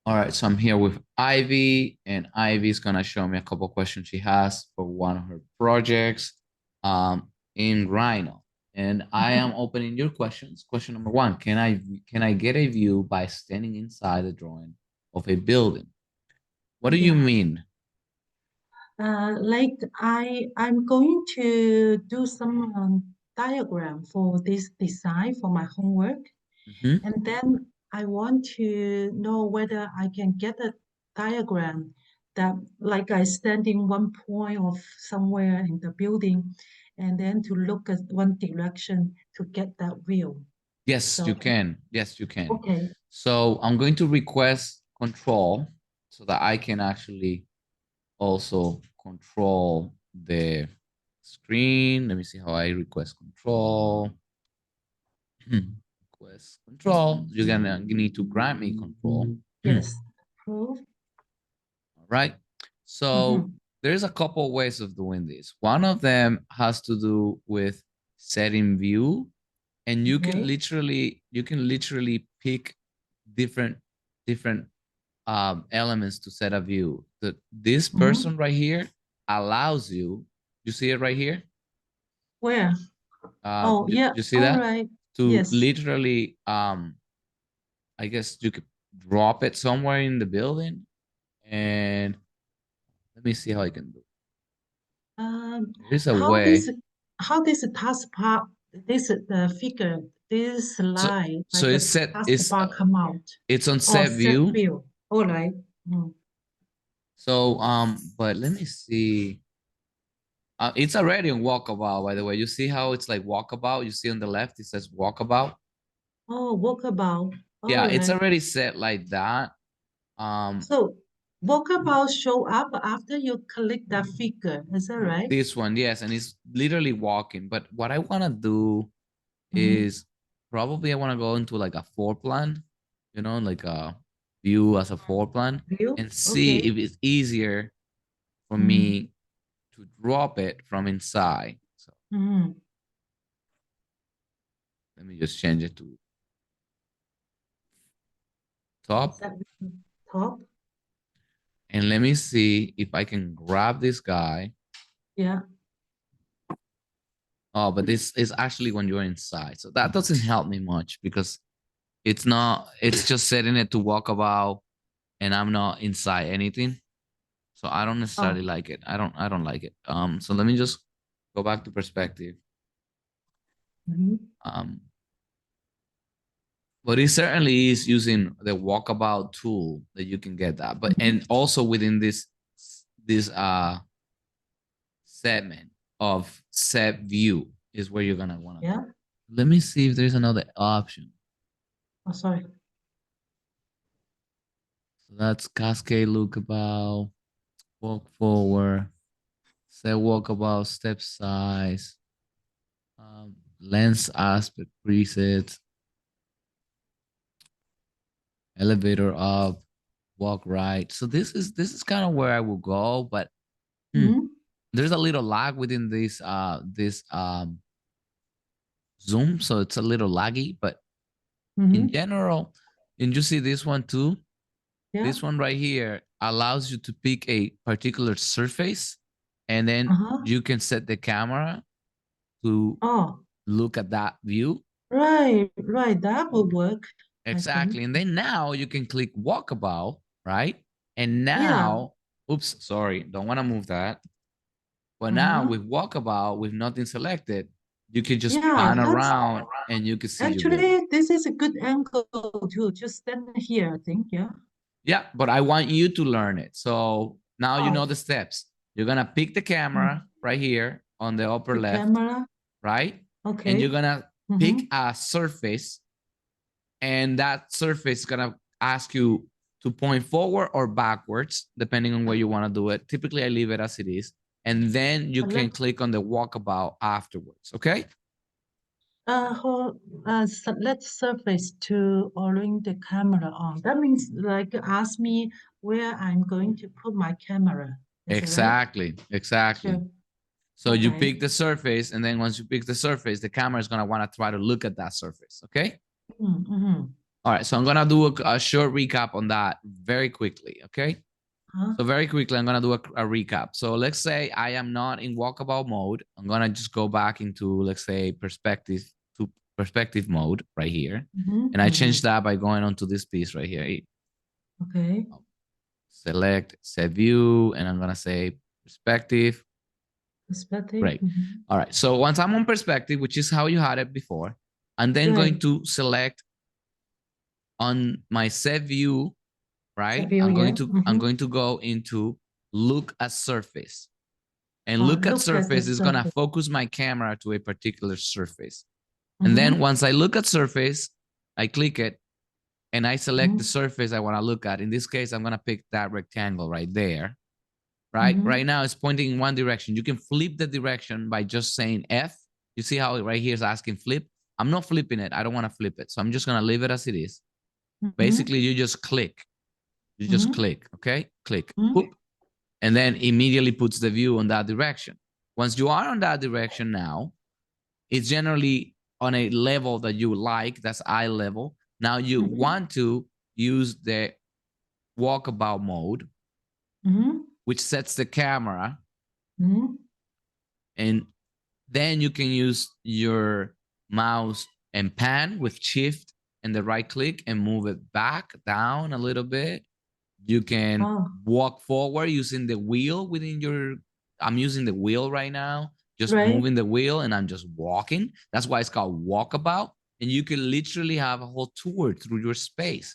All right, so I'm here with Ivy, and Ivy's gonna show me a couple questions she has for one of her projects in Rhino. And I am opening your questions. Question number one: Can I get a view by standing inside the drawing of a building? What do you Yeah, mean? like I'm going to do some diagram for this design for my homework, Mhm. and then I want to know whether I can get a diagram that like I stand in one point of somewhere in the building, and then to look at one direction to get that view. Yes, you So, can. Yes, you can. okay, So I'm going to request control so that I can actually also control the screen. Let me see how I request control. Request control. You need to grant me control. yes, proof. All right. So Mm-hmm. there's a couple ways of doing this. One of them has to do with setting view, and Okay. you can literally pick different different elements to set a view. This Mm-hmm. person right here allows you. You see it right here. Where? Oh, You, yeah. you see All that? right. To Yes. literally, I guess you could drop it somewhere in the building, and let me see how I can do. Um, There's a how this way. how this taskbar this the figure this So line so like a it's set. taskbar come out It's on or set set view. view. All right. Mm. So but let me see. It's already on walkabout, by the way. You see how it's like walkabout? You see on the left, it says walkabout. Oh, walkabout. All Yeah, it's right. already set like that. Um, So walkabout show up after you click that figure. Is that right? this one, yes, and it's literally walking. But what I want to do Mm-hmm. is probably I want to go into like a floor plan, like a view as a floor plan, View. and see Okay. if it's easier for Mm-hmm. me to drop it from inside. So Mm-hmm. let me just change it to top, Set top. and let me see if I can grab this guy. Yeah. Oh, but this is actually when you're inside. So that doesn't help me much because it's just setting it to walk about and I'm not inside anything. So I don't necessarily Oh. like it. I don't like it. So let me just go back to perspective. Mm-hmm. Um, but it certainly is using the walkabout tool that you can get that. But Mm-hmm. and also within this segment of set view is where you're gonna want to do Yeah. it. Let me see if there's another option. Oh, sorry. So that's cascade lookabout, walk forward, set walkabout, step size, lens aspect presets, elevator up, walk right. So this is kind of where I will go, but Mm-hmm. there's a little lag within this Zoom, so it's a little laggy. But in Mm-hmm. general, and you see this one too. Yeah. This one right here allows you to pick a particular surface, and then Uh-huh. you can set the camera to Oh, look at that view. right, right. That would work, I think. Exactly. And then now you can click walkabout, right? And Yeah, now, oops, sorry, don't want to move that. But now uh-huh. with walkabout, with nothing selected, you can just Yeah, pan that's around and you can see your building. actually this is a good angle to just stand here, I think. Yeah. Yeah, but I want you to learn it. So now you know Oh, the steps. You're gonna pick the mm. camera right here on the upper The left, camera. right? And you're Okay. gonna Mm-hmm. pick a surface, and that surface is gonna ask you to point forward or backwards, depending on where you want to do it. Typically, I leave it as it is, and then you can Select click on the walkabout afterwards. Okay? select surface to orient the camera on. That means like ask me where I'm going to put my camera. Is it right? Exactly, exactly. Sure. So you Okay. pick the surface, and then once you pick the surface, the camera is gonna want to try to look at that surface. Okay? Mm-hmm. All right, so I'm gonna do a short recap on that very quickly, okay? Huh? So very quickly, I'm gonna do a recap. So let's say I am not in walkabout mode. I'm gonna just go back into, let's say, perspective mode right here. And I changed that by going onto this piece right here. Okay. Select set view, and I'm gonna say perspective. Perspective. Great. All right. So once I'm on perspective, which is how you had it before, I'm then going to select on my set view, right? View, yeah. I'm going to go into look at surface. And look at Look at the surface is gonna surface. focus my camera to a particular surface. And then once I look at surface, I click it and I select the surface I want to look at. In this case, I'm gonna pick that rectangle right there. Right? Right now it's pointing in one direction. You can flip the direction by just saying F. You see how right here is asking flip? I'm not flipping it. I don't want to flip it. So I'm just gonna leave it as it is. Basically, you just click. You just click, okay? Click, whoop, and then immediately puts the view on that direction. Once you are on that direction now, it's generally on a level that you like, that's eye level. Now you want to use the walkabout mode, which sets the camera, and then you can use your mouse and pan with shift and the right click and move it back down a little bit. You can walk forward using the wheel within your, I'm using the wheel right now, just moving the wheel and I'm just walking. That's why it's called walkabout. And you can literally have a whole tour through your space.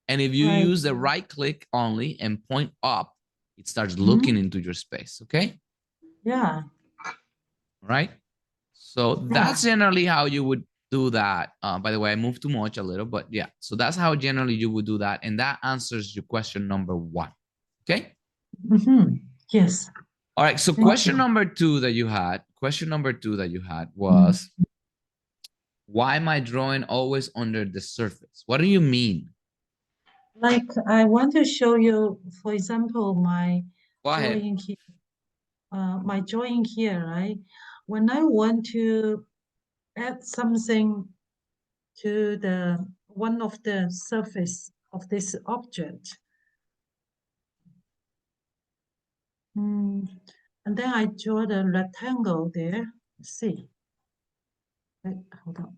And if you use the right click only and point up, it starts looking into your space, okay? Yeah. Right? So that's generally how you would do that. By the way, I moved too much a little, but yeah. So that's how generally you would do that. And that answers your question number 1. Okay? Yes. All right. So question number 2 that you had, was, why am I drawing always under the surface? What do you mean? Like I want to show you, for example, my Go ahead. drawing here. My drawing here, right? When I want to add something to the one of the surface of this object, and then I draw the rectangle there. Let's see. Wait, hold on.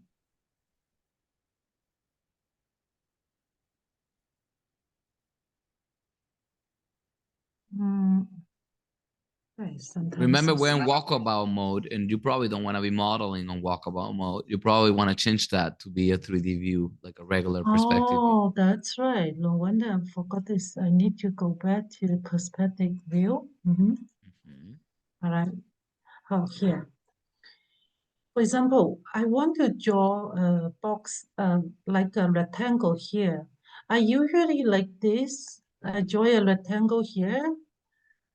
Right, sometimes Remember, we're in walkabout mode, and you probably don't want to be modeling on walkabout mode. You probably want to change that to be a 3D view, like a regular perspective view. Oh, that's right. No wonder I forgot this. I need to go back to the perspective view. All right. Oh, here. For example, I want to draw a box like a rectangle here. I usually like this. I draw a rectangle here,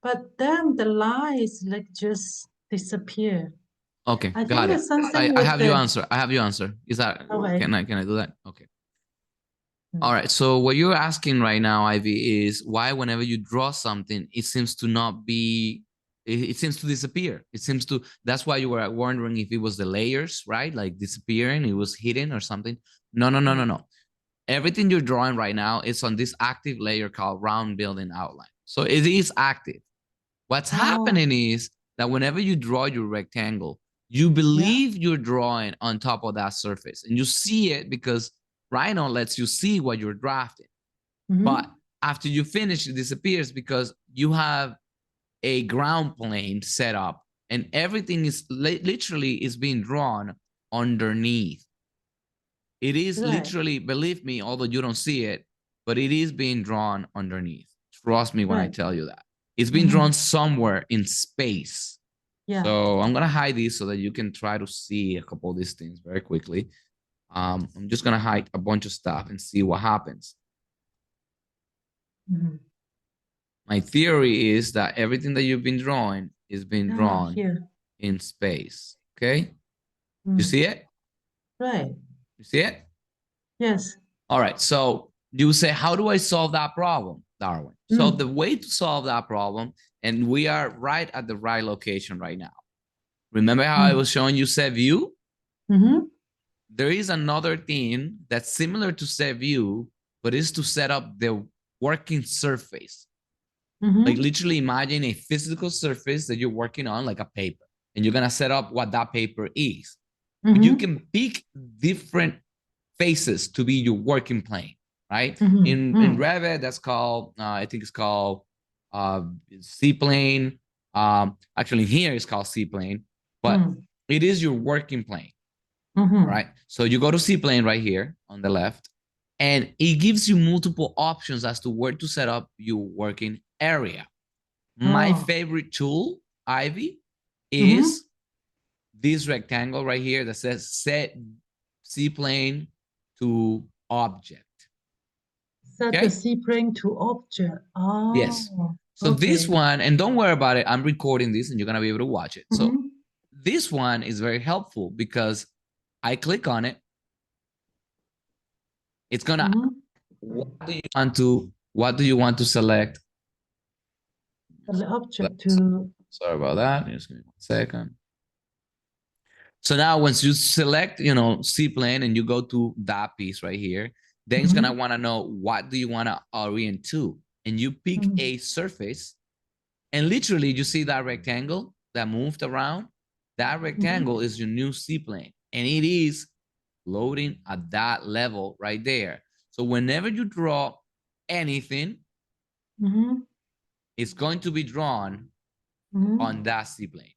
but then the lines like just disappear. Okay, I think got it. it's something I with have your the. answer. I have your answer. Is that, Okay. can I do that? Okay. All right. So what you're asking right now, Ivy, is why whenever you draw something, it seems to not be, it seems to disappear. It seems to, that's why you were wondering if it was the layers, right? Like disappearing, it was hidden or something. No. Everything you're drawing right now is on this active layer called round building outline. So it is active. What's happening is that whenever you draw your rectangle, you believe you're drawing on top of that surface and you see it because Rhino lets you see what you're drafting. But after you finish, it disappears because you have a ground plane set up and everything is literally is being drawn underneath. It is literally, believe me, although you don't see it, but it is being drawn underneath. Trust me when I tell you that. It's being drawn somewhere in space. Yeah. So I'm gonna hide these so that you can try to see a couple of these things very quickly. I'm just gonna hide a bunch of stuff and see what happens. My theory is that everything that you've been drawing is being drawn in space. Okay? You see it? Right. You see it? Yes. All right. So you say, how do I solve that problem, Darwin? So the way to solve that problem, and we are right at the right location right now. Remember how I was showing you set view? there is another thing that's similar to set view, but is to set up the working surface. Like literally imagine a physical surface that you're working on, like a paper, and you're gonna set up what that paper is. But you can pick different faces to be your working plane, right? In Revit, that's called I think it's called C plane. Actually, here it's called C plane, but it is your working plane. Right. So you go to C plane right here on the left, and it gives you multiple options as to where to set up your working area. My favorite tool, Ivy, is this rectangle right here that says set C plane to object. Set the C plane to object. Yes. Oh, So this one, and don't worry about it, I'm recording this and you're gonna be able to watch it. So this one is very helpful because I click on it. It's gonna what do you want to select? The object to. Sorry about that. Just give me 1 second. So now once you select, C plane and you go to that piece right here, then it's gonna want to know what do you want to orient to, and you pick a surface, and literally you see that rectangle that moved around. That rectangle is your new C plane, and it is loading at that level right there. So whenever you draw anything, it's going to be drawn on that C plane.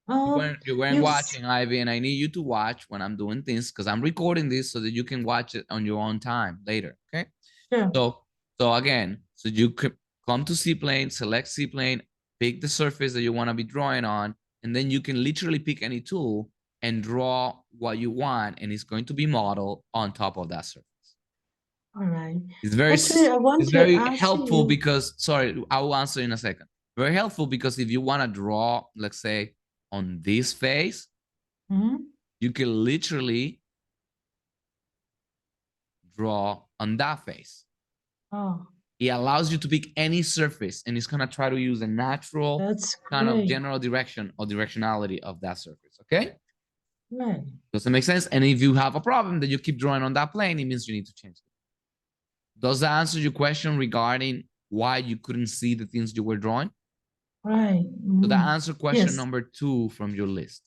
You weren't watching, Ivy, and I need you to watch when I'm doing things because I'm recording this so that you can watch it on your own time later. Okay. Yeah. So again, so you could come to C plane, select C plane, pick the surface that you want to be drawing on, and then you can literally pick any tool and draw what you want, and it's going to be modeled on top of that surface. All right. It's very Actually, I want it's to very ask helpful you. because sorry, I will answer in a second. Very helpful because if you want to draw, let's say, on this face, you can literally draw on that face. Oh, It allows you to pick any surface, and it's gonna try to use a natural that's kind of great. general direction or directionality of that surface. Okay. Right. Does it make sense? And if you have a problem that you keep drawing on that plane, it means you need to change it. Does that answer your question regarding why you couldn't see the things you were drawing? Right. So that answer question Yes. number 2 from your list.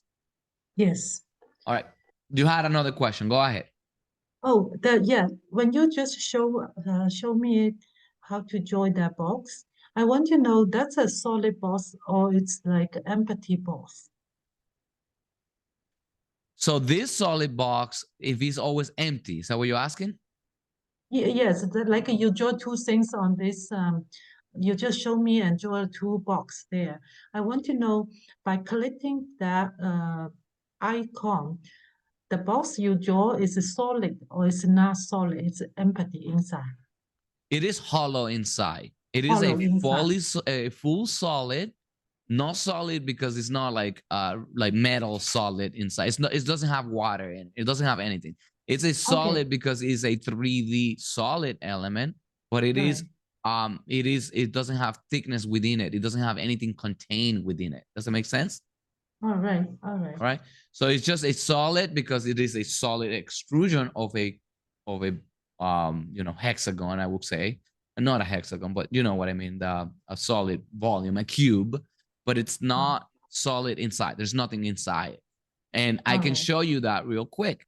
Yes. All right. You had another question. Go ahead. Oh, yeah. When you just show me how to join that box, I want to know that's a solid box or it's like an empty box. So this solid box, if it's always empty, is that what you're asking? Yes, like you draw two things on this. You just show me and draw two box there. I want to know by clicking that icon, the box you draw is solid or is not solid. It's empty inside. It is hollow inside. It is Hollow inside. a full solid, not solid because it's not like metal solid inside. It's not. It doesn't have water in it. It doesn't have anything. It's a solid because it's a 3D solid element, but it is it doesn't have thickness within it. It doesn't have anything contained within it. Does it make sense? All right. All right. All right. So it's just a solid because it is a solid extrusion of a hexagon, I would say. Not a hexagon, but you know what I mean, a solid volume, a cube, but it's not solid inside. There's nothing inside. And I can show you that real quick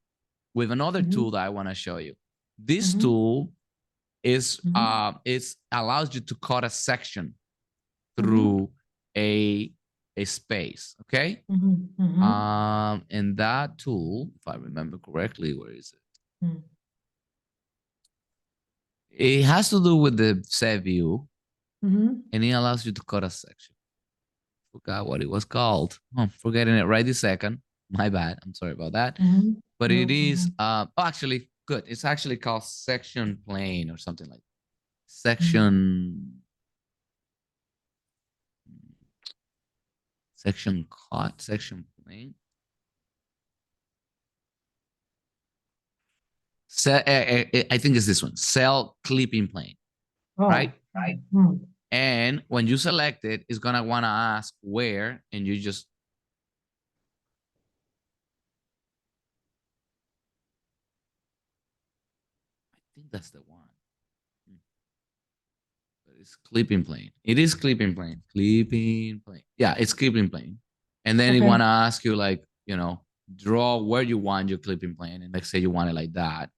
with another tool that I want to show you. This tool is it allows you to cut a section through a space, okay? And that tool, if I remember correctly, where is it? It has to do with the set view, and it allows you to cut a section. Forgot what it was called. I'm forgetting it right this second. My bad. I'm sorry about that. But it is actually good. It's actually called section plane or something like that. Section cut, section plane. I think it's this one, cell clipping plane, right? Right. And when you select it, it's gonna wanna ask where, and you just think that's the one. It's clipping plane. It is clipping plane. Clipping plane. Yeah, it's clipping plane. And then you Okay. want to ask you like, draw where you want your clipping plane. And let's say you want it like that,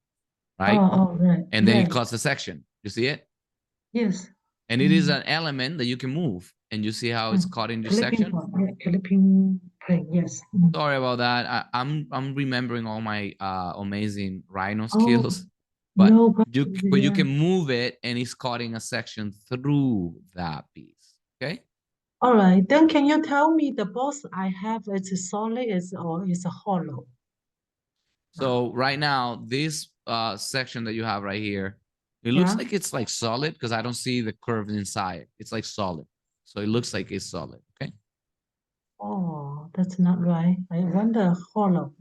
right? Right. And then it Yes. cuts a section. You see it? Yes. And it is Mm. an element that you can move. And you see how it's Mm. cut in your Clipping section. point. Yeah, clipping plane. Yes. Mm. Sorry about that. I'm remembering all my amazing Rhino Oh, skills, but no, but you yeah. can move it and it's cutting a section through that piece. Okay. All right. Then can you tell me the box I have is a solid is or is a hollow now? So right now, this section that you have right here, it looks Yeah. like it's like solid because I don't see the curve inside. It's like solid. So it looks like it's solid. Okay. Oh, that's not right. I wonder hollow.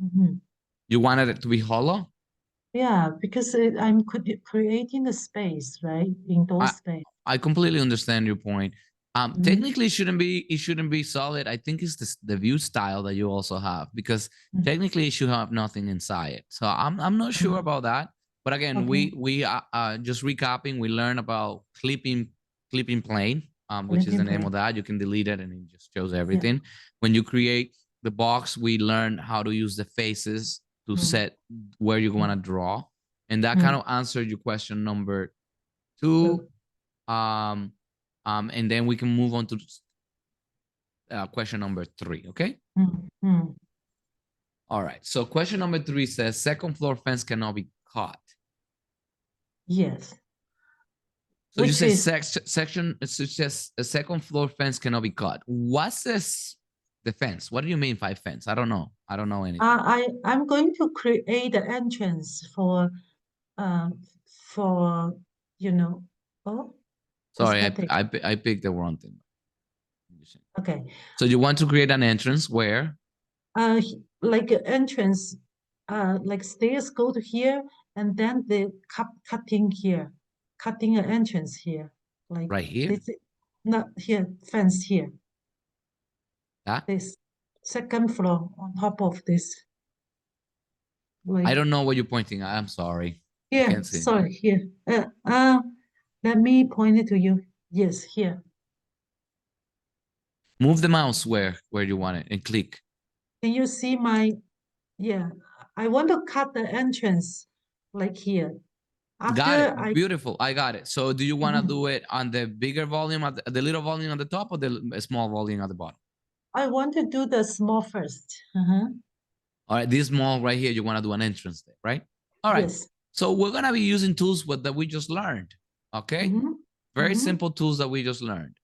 You wanted it to be hollow? Yeah, because I'm creating the space, right? Indoor I space. I completely understand your point. Mm-hmm. Technically, it shouldn't be solid. I think it's the view style that you also have because technically it should have nothing inside. So I'm not sure Mm-hmm. about that. But again, Okay. we just recapping. We learn about clipping plane, which is the Living name of plane. that. You can delete it and it just shows Yeah. everything. When you create the box, we learn how to use the faces to Mm, set where you want mm, to draw, and that kind mm. of answered your question number two. So, um and then we can move on to question number three. Okay. mm. All right, so question number three says second floor fence cannot be cut. Yes. So you Which say is section, it says a second floor fence cannot be cut. What's this? The fence, what do you mean by fence? I don't know anything. I'm going to create the entrance um for you know oh Sorry, aesthetic. I picked the wrong thing. Okay. So you want to create an entrance where? Like an entrance, like stairs go to here, and then the cutting here, cutting an entrance here, like Right here. this. Not here, fence here. Yeah. This second floor on top of this, I like don't know what you're pointing at. I'm sorry, I here. can't see. Sorry, here. Let me point it to you. Yes, here. Move the mouse where you want it and click. Can you see my? Yeah, I want to cut the entrance, like here. Got After it. I, Beautiful. I got it. So do you want to Mhm. do it on the bigger volume, at the little volume at the top, or the small volume at the bottom? I want to do the small first. All right, this small right here, you want to do an entrance there, right? All right. Yes. So we're going to be using tools that we just learned. Okay. Mm-hmm. Very Mm-hmm. simple tools that we just learned.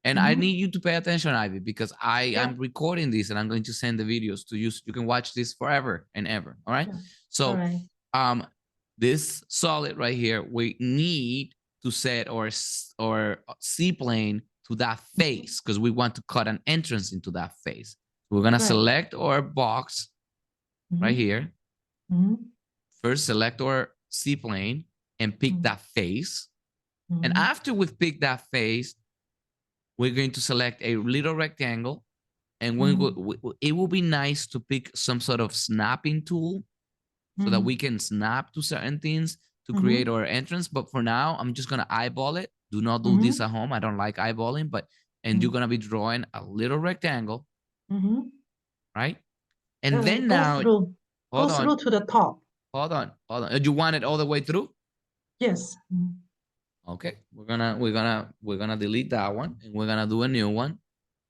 And I Mm-hmm. need you to pay attention, Ivy, because Yeah. I'm recording this and I'm going to send the videos to you. So you can watch this forever and ever. All right. Yeah. All So right. um, this solid right here, we need to set or seaplane to that face because we want to cut an entrance into that face. We're gonna Right. select our box right Mm-hmm. here. Mm-hmm. First, select our seaplane and pick that face. And Mm-hmm. after we've picked that face, we're going to select a little rectangle. And it will be nice to pick some sort of snapping tool so that we can snap to certain things to create Mm-hmm. our entrance. But for now, I'm just gonna eyeball it. Do not do this Mm-hmm. at home. I don't like eyeballing, and you're gonna be drawing a little rectangle, Mm-hmm. right? And then Go now, through. Go hold through on, to the top. hold on. You want it all the way through? Yes. Okay, we're gonna delete that one, and we're gonna do a new one.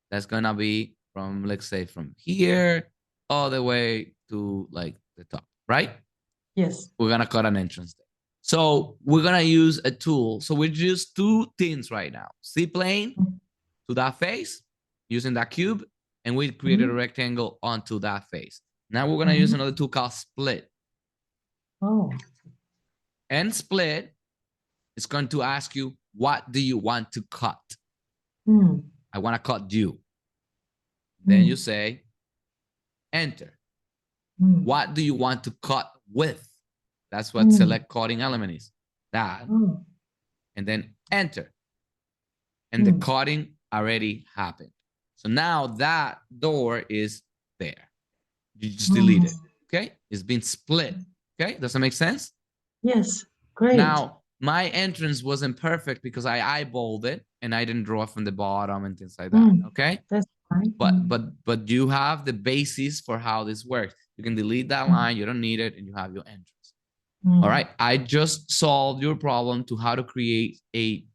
That's gonna be from, let's say, from here all the way to like the top, right? Yes. We're gonna cut an entrance there. So we're gonna use a tool. So we use two things right now. Seaplane to that face using that cube, and we created a Mm-hmm. rectangle onto that face. Now we're gonna use Mm-hmm. another tool called split. Oh. And split is going to ask you, what do you want to cut? Mm. I want to cut you. Then you Mm. say enter. Mm. What do you want to cut with? That's what Mm. select cutting element is. That, Oh. and then enter. And the Mm. cutting already happened. So now that door is there. You just delete Mm. it. Okay. It's been split. Okay. Does that make sense? Yes. Great. Now, my entrance wasn't perfect because I eyeballed it and I didn't draw from the bottom and things like that. Okay. That's fine. But you have the basis for how this works. You can delete that line, you don't need it, and you have your entrance. All right. I just solved your problem to how to create a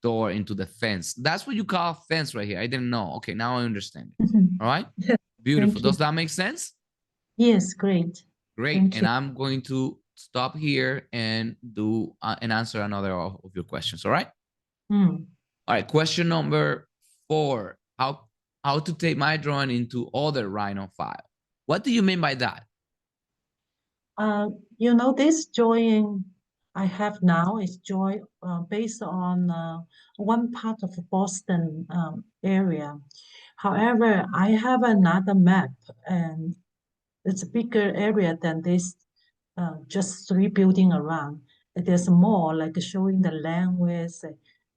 door into the fence. That's what you call fence right here. I didn't know. Okay, now I understand it. All right. Beautiful. Does that make sense? Yes, great. Great. Thank And you. I'm going to stop here and do and answer another of your questions. All right. All right. Question number 4. How to take my drawing into other Rhino file? What do you mean by that? This drawing I have now is based on one part of Boston area. However, I have another map, and it's a bigger area than this, just 3 buildings around. There's more, like showing the land width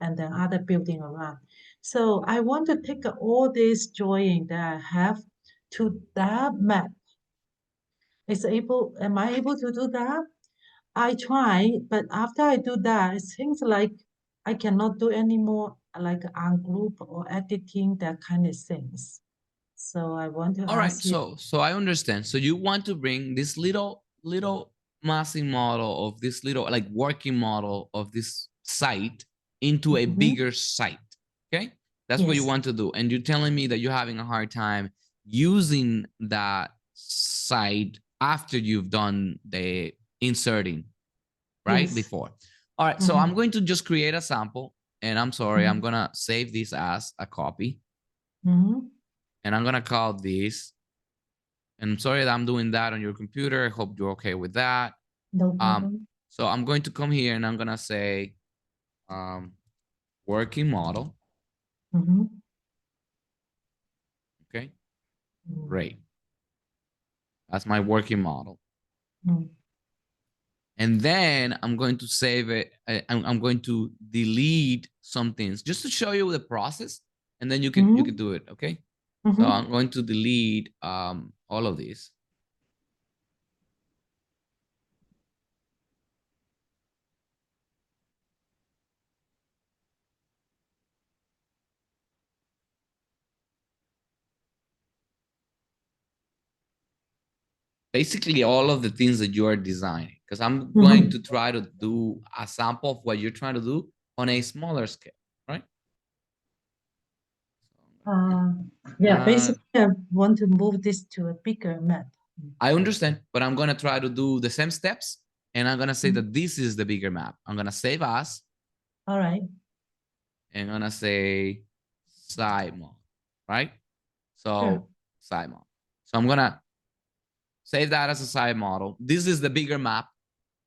and the other building around. So I want to take all this drawing that I have to that map. Am I able to do that? I try, but after I do that, it seems like I cannot do any more like ungroup or editing, that kind of things. So I want to All right, ask you. so I understand. So you want to bring this little massing model of this little like working model of this site into a bigger site. Okay, that's what you Yes, want to do. And you're telling me that you're having a hard time using that site after you've done the inserting, right? yes. Before. All right, so I'm going to just create a sample, and I'm sorry, I'm gonna save this as a copy, Mhm. and I'm gonna call this. And I'm sorry that I'm doing that on your computer. I hope you're okay with that. No Um, problem. so I'm going to come here and I'm gonna say working model. Mhm. Okay, Mm. great. That's my working model. Mm. And then I'm going to save it. I'm going to delete some things just to show you the process, and then you can do it. Okay. So I'm Mhm. going to delete all of these. Basically all of the things that you are designing, because I'm going to try to do a sample of what you're trying to do on a smaller scale, right? Uh, yeah, basically, I want to move this to a bigger map. I understand, but I'm going to try to do the same steps, and I'm going to say that this is the bigger map. I'm going to save as, All right. and I'm going to say side mode, right? Sure. So side mode. So I'm going to save that as a side model. This is the bigger map.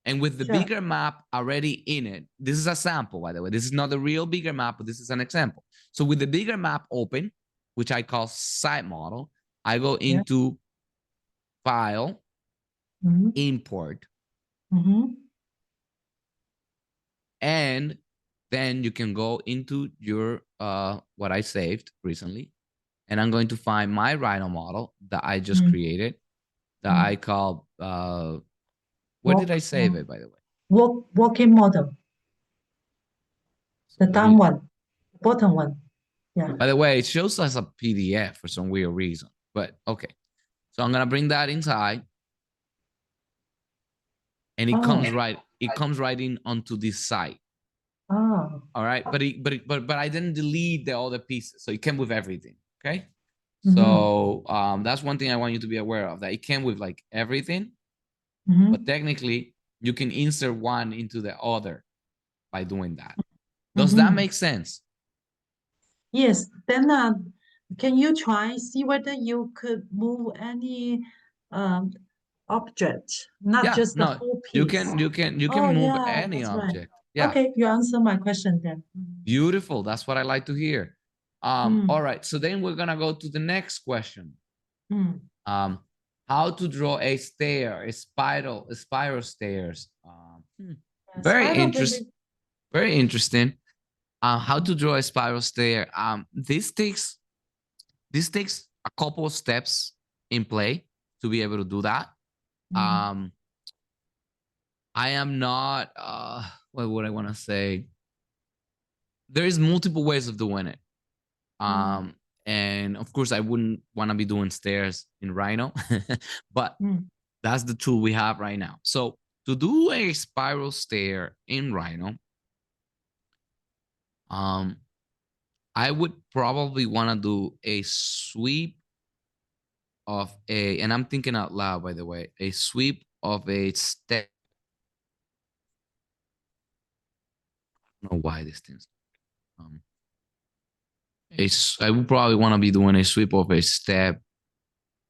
And with the Sure. bigger map already in it, this is a sample, by the way. This is not the real bigger map, but this is an example. So with the bigger map open, which I call site model, I go Yeah. into file, import, Mm-hmm. and then you can go into your what I saved recently. And I'm going to find my Rhino model that I just created that I call where did I Walk, save it, by the way? walking model, So the let down me, one, bottom one. Yeah. by the way, it shows us a PDF for some weird reason, but okay. So I'm gonna bring that inside, and Oh, it comes right in onto this site. oh. All right, but I didn't delete the other pieces, so it came with everything. Okay, Mm-hmm. so that's one thing I want you to be aware of, that it came with like everything, but Mm-hmm. technically you can insert one into the other by doing that. Does that Mm-hmm. make sense? Yes. Then, can you try see whether you could move any um, object, not Yeah, just the no, whole piece? you can Oh, move yeah, any that's right. object. Yeah, Okay, you answer my question then. beautiful. That's what I like to hear. All Mm. right, so then we're gonna go to the next question. Mm. Um, how to draw a stair, a spiral stairs. Very Spider interesting. building. Very interesting. How to draw a spiral stair. This takes a couple of steps in play to be able to do that. Mm. Um, I am not, what would I want to say? There is multiple ways of doing it. Mm, Um, and of course, I wouldn't want to be doing stairs in Rhino, but mm, that's the tool we have right now. So to do a spiral stair in Rhino, um, I would probably want to do a sweep of a, and I'm thinking out loud, by the way, a sweep of a step. I don't know why this thing's, um, I would probably want to be doing a sweep of a step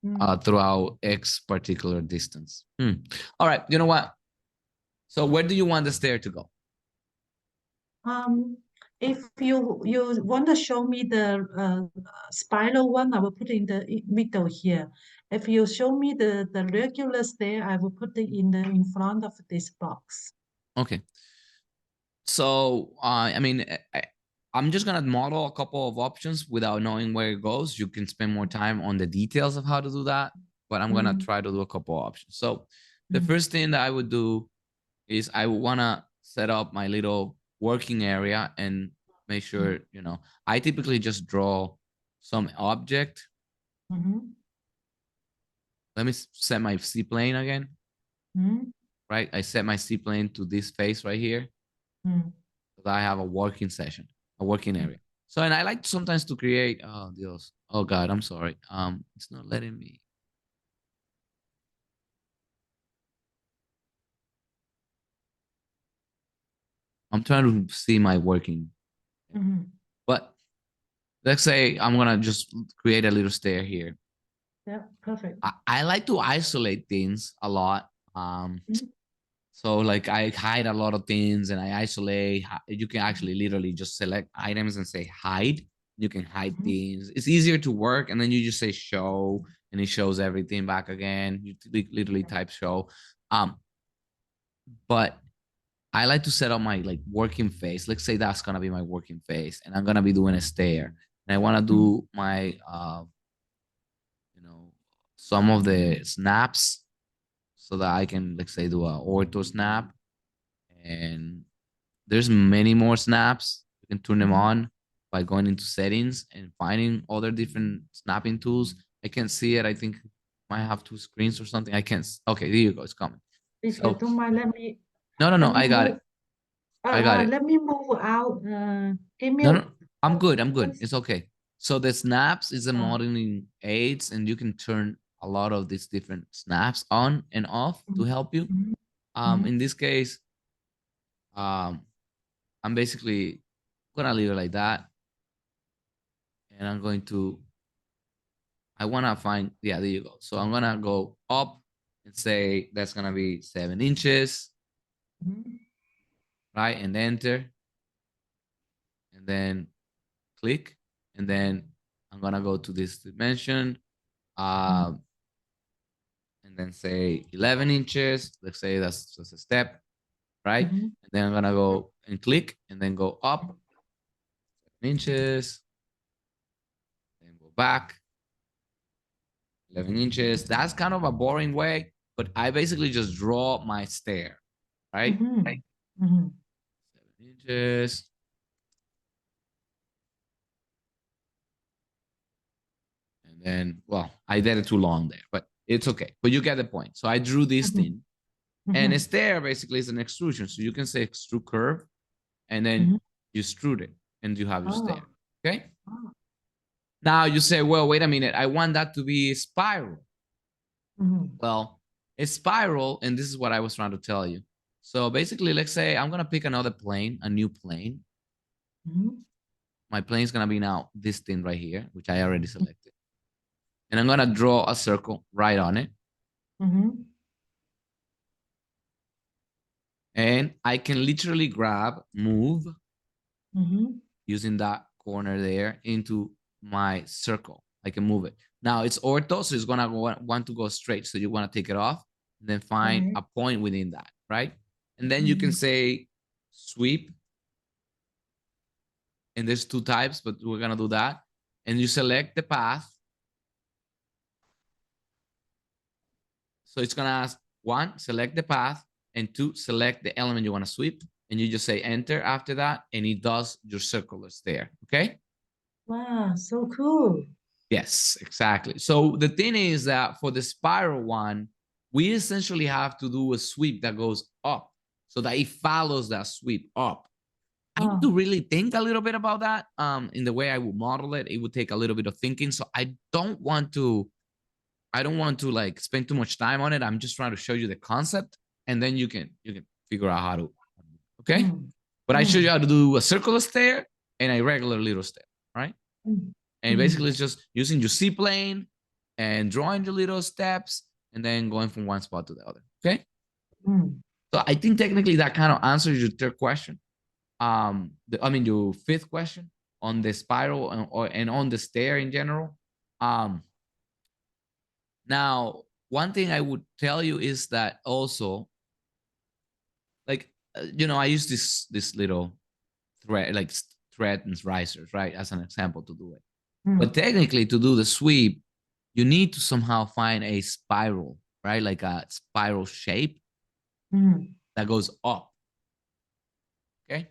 mm. throughout X particular distance. All right, you know what? So where do you want the stair to go? Um, if you want to show me the spiral one, I will put it in the middle here. If you show me the regular stair, I will put it in front of this box. Okay. So I mean, I'm just gonna model a couple of options without knowing where it goes. You can spend more time on the details of how to do that, but I'm gonna Mm, try to do a couple of options. So the mm, first thing that I would do is I would wanna set up my little working area and make mm, sure, I typically just draw some object. mhm, Let me set my C-plane again, mm, right? I set my C-plane to this face right here. mm, So that I have a working session, a working area. So, and I like sometimes to create, oh, Dios. Oh God, I'm sorry. It's not letting me. I'm trying to see my working area. mhm. But let's say I'm gonna just create a little stair here. Yeah, perfect. I like to isolate things a lot. Mm, So like I hide a lot of things and I isolate. You can mhm, actually literally just select items and say hide. You can hide mhm, things. It's easier to work, and then you just say show, and it shows everything back again. You literally type show. But I like to set up my like working face. Let's say that's gonna be my working face, and I'm gonna be doing a stair. And I want to mm, do my you know, some of the snaps so that I can, let's say, do a ortho snap. And there's many more snaps. You can turn them mhm. on by going into settings and finding other different snapping tools. I can't see it. I think I might have two screens or something. I can't. Okay, there you go. It's coming. If you So don't mind, no, no, let no. me I got it. move. I got it. Let me move out. Give me No, no. I'm good. I'm good. one. It's okay. So the snaps is a Uh, modeling aids, and you can turn a lot of these different snaps on and off to mhm, help you. mhm, mhm, In this case, um, I'm basically gonna leave it like that, and I'm going to. I wanna find. Yeah, there you go. So I'm gonna go up and say that's gonna be 7 inches, mhm, right? And enter, and then click, and then I'm gonna go to this dimension. mhm, Um, and then say 11 inches. Let's say that's just a step, right? mhm, And then I'm gonna go and click and then go up 7 inches, then go back 11 inches. That's kind of a boring way, but I basically just draw my stair, right? mhm, mhm, 7 inches. And then, well, I did it too long there, but it's okay. But you get the point. So I drew this mhm, thing. And a mhm. stair basically is an extrusion. So you can say extrude curve, and then Mhm. you extrude it, and you have your Oh, stair. Okay. oh. Now you say, well, wait a minute. I want that to be spiral. Mhm, Well, it's spiral, and this is what I was trying to tell you. So basically, let's say I'm gonna pick another plane, a new plane. mhm, My plane is gonna be now this thing right here, which I already selected. And I'm gonna draw a circle right on it. mhm, And I can literally grab, move mhm, using that corner there into my circle. I can move it. Now it's ortho, so it's gonna want to go straight. So you want to take it off and then find okay. a point within that, right? And then you can Mhm, say sweep, and there's two types, but we're gonna do that. And you select the path. So it's gonna ask one, select the path, and two, select the element you want to sweep, and you just say enter after that, and it does your circular stair. Okay. Wow, so cool. Yes, exactly. So the thing is that for the spiral one, we essentially have to do a sweep that goes up so that it follows that sweep up. I need to Oh, really think a little bit about that. In the way I would model it, it would take a little bit of thinking. So I don't want to like spend too much time on it. I'm just trying to show you the concept, and then you can figure out how to. Okay. mm, But I showed you mm, how to do a circular stair and a regular little stair, right? mm, And basically, mm, it's just using your C plane and drawing your little steps and then going from one spot to the other. Okay. mm, So I think technically that kind of answers your third question. I mean your fifth question on the spiral and on the stair in general. Um, Now one thing I would tell you is that also like I use this little thread like thread and risers right as an example to do it. But mm, technically, to do the sweep, you need to somehow find a spiral, right? Like a spiral shape mm, that goes up. Okay.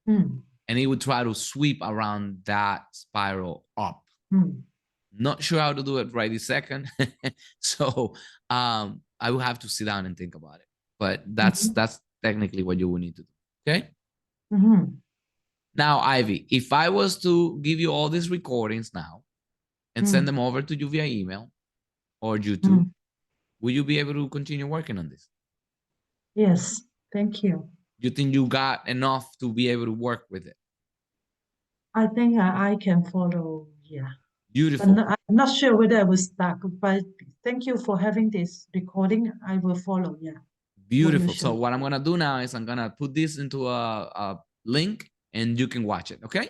mm, And it would try to sweep around that spiral up. mm, Not sure how to do it right this second. So I will have to sit down and think about it. But mm, that's technically what you will need to do. Okay. mm, Now, Ivy, if I was to give you all these recordings now and send mm, them over to you via email or YouTube, mm. will you be able to continue working on this? Yes, thank you. You think you got enough to be able to work with it? I think I can follow. Yeah, but Beautiful. I'm not sure whether I will start. But thank you for having this recording. I will follow. Yeah, what you Beautiful. So show. what I'm gonna do now is I'm gonna put this into a link and you can watch it. Okay?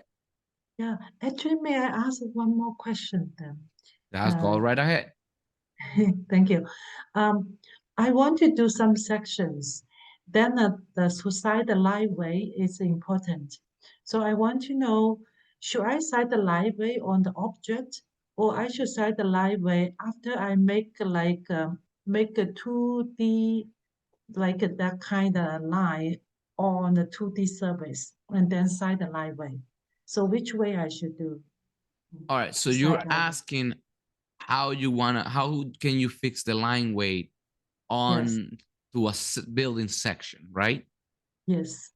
Yeah, actually, may I ask one more question then? That's go Uh, right ahead. Thank you. I want to do some sections. Then the suicide the light way is important. So I want to know, should I cite the light way on the object, or I should cite the light way after I make a 2D that kind of line on the 2D surface and then cite the light way. So which way I should do? All right. So Side you're light way. asking how can you fix the line weight Yes, on to a building section, right? yes.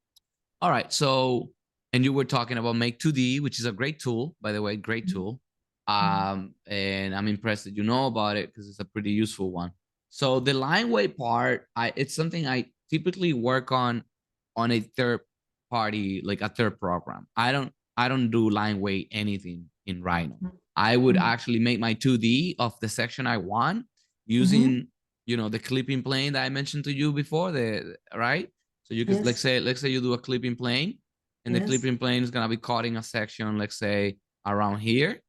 All right. So, and you were talking about Make 2D, which is a great tool, by the way, great tool. Mm, And I'm impressed that you know about it because it's a pretty useful one. So the line weight part, it's something I typically work on a third party, like a third program. I don't do line weight anything in Rhino. mm, I would mm, actually make my 2D of the section I want mm-hmm. using the clipping plane that I mentioned to you before, the right. So you could Yes, let's say you do a clipping plane, and the yes. clipping plane is gonna be cutting a section, let's say around here.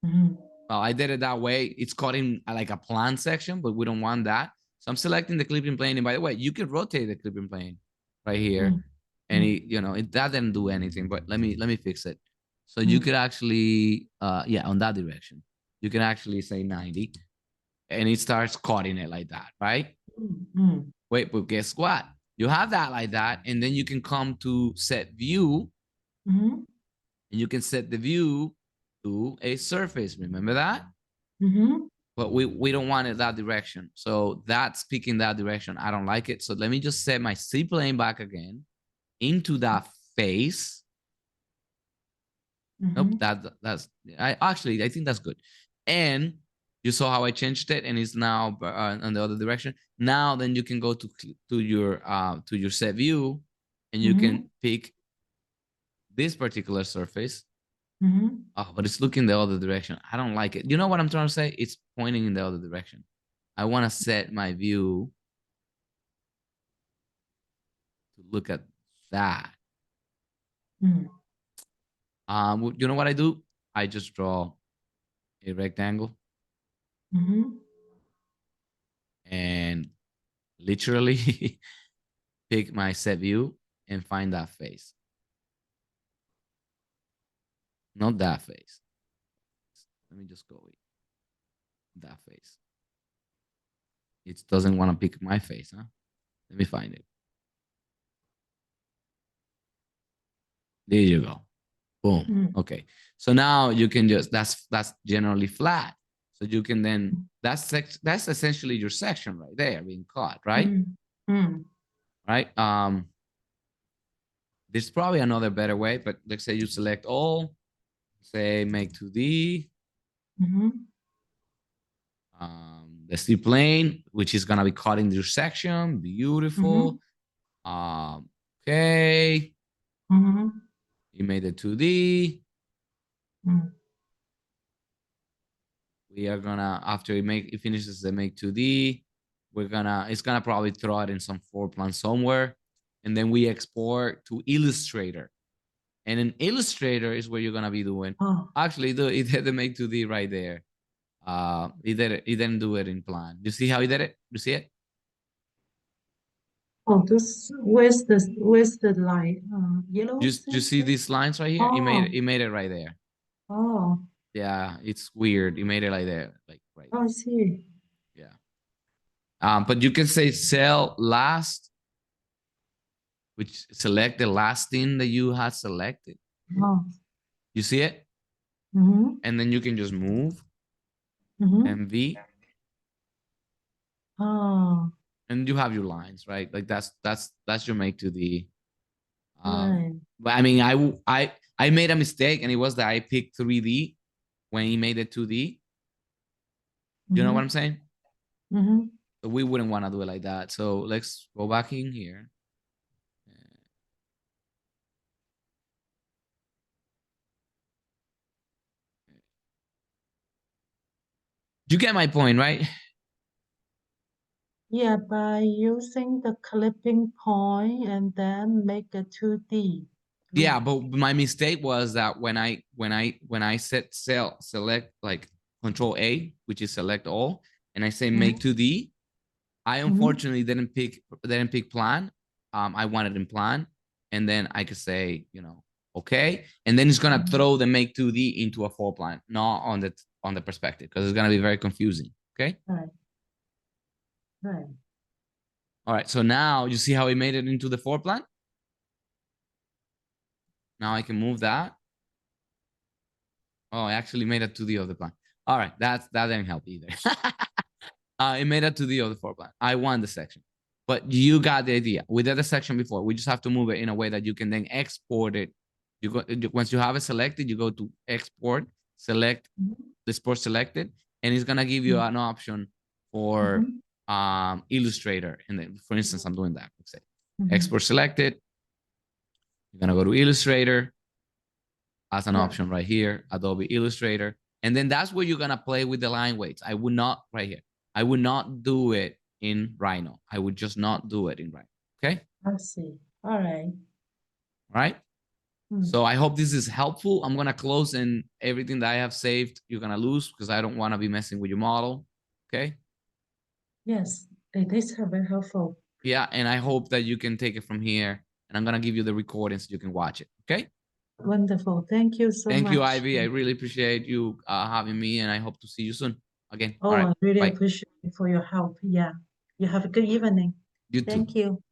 Mm-hmm. Well, I did it that way. It's cutting like a plan section, but we don't want that. So I'm selecting the clipping plane. And by the way, you can rotate the clipping plane right here. Mm, And mm, that didn't do anything, but let me fix it. So you mm, could actually yeah, on that direction. You can actually say 90 and it starts cutting it like that, right? mm, mm, Wait, but guess what? You have that like that, and then you can come to set view, mm-hmm. and you can set the view to a surface. Remember that? Mm-hmm. But we don't want it that direction. So that's picking that direction. I don't like it. So let me just set my C plane back again into that face. Nope, Mm-hmm. I think that's good. And you saw how I changed it, and it's now on the other direction. Now then you can go to your set view, and you Mm-hmm. can pick this particular surface. Mm-hmm. Oh, but it's looking the other direction. I don't like it. You know what I'm trying to say? It's pointing in the other direction. I want to set my view to look at that. Mm, You know what I do? I just draw a rectangle mm-hmm. and literally pick my set view and find that face. Not that face. Let me just go with that face. It doesn't want to pick my face, huh? Let me find it. There you go. Boom. Mm, Okay. So now you can just that's generally flat. So you can then mm, that's essentially your section right there being cut, right? mm, mm, Right. There's probably another better way, but let's say you select all, say make 2D, mhm, the C plane, which is gonna be cutting your section. mhm, Beautiful. Okay. mhm, You made it 2D. mm. We are gonna after it finishes the make 2D, it's gonna probably throw it in some floor plan somewhere, and then we export to Illustrator. And in Illustrator is where you're gonna be doing. Oh, Actually, it did the make 2D right there. He didn't do it in plan. You see how he did it? You see it? oh, this, where's the light? Yellow You see center? these lines right here? Oh, He made it right there. oh, Yeah, it's weird. He made it like there, like right I there. see. Yeah. But you can say cell last, which select the last thing that you had selected. Oh, You see it? mm-hmm, And then you can just move mm-hmm. MV Oh, and you have your lines, right? Like that's your make to the right. but I mean I made a mistake and it was that I picked 3D when he made it 2D. You know what I'm Mm-hmm, saying? mm-hmm. So we wouldn't want to do it like that. So let's go back in here. You get my point, right? Yeah, by using the clipping point and then make a 2D. Yeah, Right. but my mistake was that when I set select like control A, which is select all, and I say make Mm-hmm, 2D, I mm-hmm, unfortunately didn't pick plan. I wanted in plan, and then I could say okay, and then it's gonna mm-hmm. throw the make 2D into a floor plan, not on the perspective, because it's gonna be very confusing. Okay. Right, right. All right. So now you see how we made it into the floor plan. Now I can move that. Oh, I actually made a 2D of the plan. All right, that didn't help either. It made a 2D of the floor plan. I won the section, but you got the idea. We did the section before. We just have to move it in a way that you can then export it. You go once you have it selected, you go to export, select Mm-hmm, the sport selected, and it's gonna give you an option for mm-hmm, Illustrator. And then, for instance, I'm doing that. Let's say mm-hmm. export selected. You're gonna go to Illustrator as an Yeah, option right here, Adobe Illustrator. And then that's where you're gonna play with the line weights. I would not right here. I would not do it in Rhino. I would just not do it in Rhino. Okay. I see. All right. All right. Mm. So I hope this is helpful. I'm gonna close and everything that I have saved, you're gonna lose because I don't want to be messing with your model. Okay. Yes, it is very helpful. Yeah. And I hope that you can take it from here. And I'm gonna give you the recording so you can watch it. Okay. Wonderful. Thank you so Thank you, much. Ivy. I really appreciate you having me, and I hope to see you soon again. All Oh, right. I really Bye. appreciate for your help. Yeah. You have a good evening. You too. Thank you.